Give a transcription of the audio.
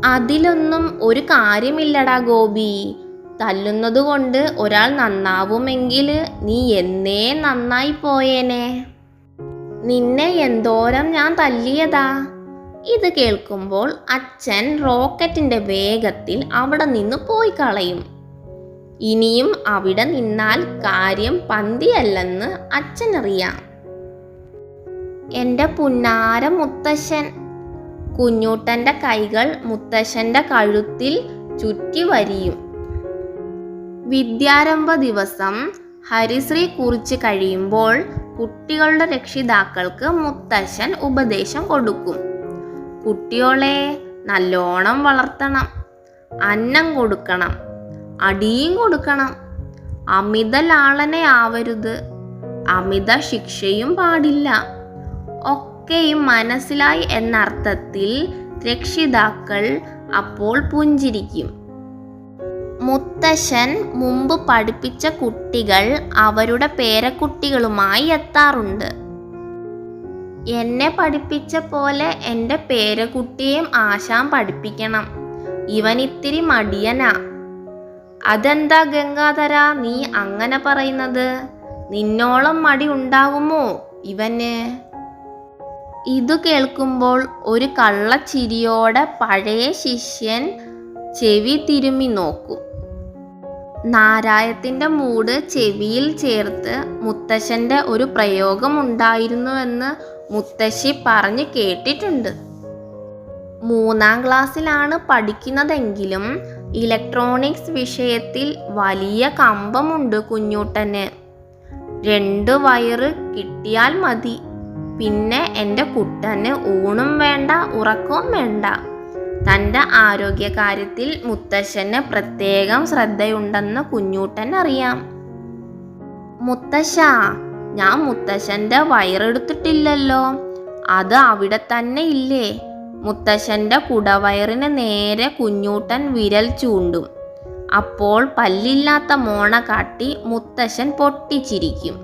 അതിലൊന്നും ഒരു കാര്യമില്ലടാ ഗോപി. തല്ലുന്നത് കൊണ്ട് ഒരാൾ നന്നാവുമെങ്കിൽ നീ എന്നേ നന്നായി പോയേനെ. നിന്നെ എന്തോരം ഞാൻ തല്ലിയതാ. ഇത് കേൾക്കുമ്പോൾ അച്ഛൻ റോക്കറ്റിന്റെ വേഗത്തിൽ അവിടെ നിന്ന് പോയി കളയും. ഇനിയും അവിടെ നിന്നാൽ കാര്യം പന്തിയല്ലെന്ന് അച്ഛനറിയാം. എൻ്റെ പുന്നാര മുത്തശ്ശൻ. കുഞ്ഞൂട്ടൻ്റെ കൈകൾ മുത്തശ്ശൻ്റെ കഴുത്തിൽ ചുറ്റി വരിയും. വിദ്യാരംഭ ദിവസം ഹരിശ്രീ കുറിച്ച് കഴിയുമ്പോൾ കുട്ടികളുടെ രക്ഷിതാക്കൾക്ക് മുത്തശ്ശൻ ഉപദേശം കൊടുക്കും. കുട്ടികളെ നല്ലോണം വളർത്തണം, അന്നം കൊടുക്കണം, അടിയും കൊടുക്കണം, അമിത ലാളനയാവരുത്, അമിത ശിക്ഷയും പാടില്ല. ഒക്കെയും മനസ്സിലായി എന്നർത്ഥത്തിൽ രക്ഷിതാക്കൾ അപ്പോൾ പുഞ്ചിരിക്കും. മുത്തശ്ശൻ മുമ്പ് പഠിപ്പിച്ച കുട്ടികൾ അവരുടെ പേരക്കുട്ടികളുമായി എത്താറുണ്ട്. എന്നെ പഠിപ്പിച്ച പോലെ എൻ്റെ പേരക്കുട്ടിയെയും ആശാൻ പഠിപ്പിക്കണം. ഇവനിത്തിരി മടിയനാ. അതെന്താ ഗംഗാധര നീ അങ്ങനെ പറയുന്നത്? നിന്നോളം മടി ഉണ്ടാകുമോ ഇവന്? ഇതു കേൾക്കുമ്പോൾ ഒരു കള്ളച്ചിരിയോടെ പഴയ ശിഷ്യൻ ചെവി തിരുമ്മി നോക്കും. നാരായത്തിൻ്റെ മൂട് ചെവിയിൽ ചേർത്ത് മുത്തശ്ശൻ്റെ ഒരു പ്രയോഗമുണ്ടായിരുന്നുവെന്ന് മുത്തശ്ശി പറഞ്ഞു കേട്ടിട്ടുണ്ട്. 3-ാം ക്ലാസ്സിലാണ് പഠിക്കുന്നതെങ്കിലും ഇലക്ട്രോണിക്സ് വിഷയത്തിൽ വലിയ കമ്പമുണ്ട് കുഞ്ഞൂട്ടന്. 2 വയറ് കിട്ടിയാൽ മതി. പിന്നെ എൻ്റെ കുട്ടന് ഊണും വേണ്ട, ഉറക്കവും വേണ്ട. തൻ്റെ ആരോഗ്യകാര്യത്തിൽ മുത്തശ്ശന് പ്രത്യേകം ശ്രദ്ധയുണ്ടെന്ന് കുഞ്ഞൂട്ടൻ അറിയാം. മുത്തശ്ശ, ഞാൻ മുത്തശ്ശൻ്റെ വയറെടുത്തിട്ടില്ലല്ലോ. അത് അവിടെ തന്നെ ഇല്ലേ? മുത്തശ്ശൻ്റെ കുടവയറിന് നേരെ കുഞ്ഞൂട്ടൻ വിരൽ ചൂണ്ടും. അപ്പോൾ പല്ലില്ലാത്ത മോണ കാട്ടി മുത്തശ്ശൻ പൊട്ടിച്ചിരിക്കും.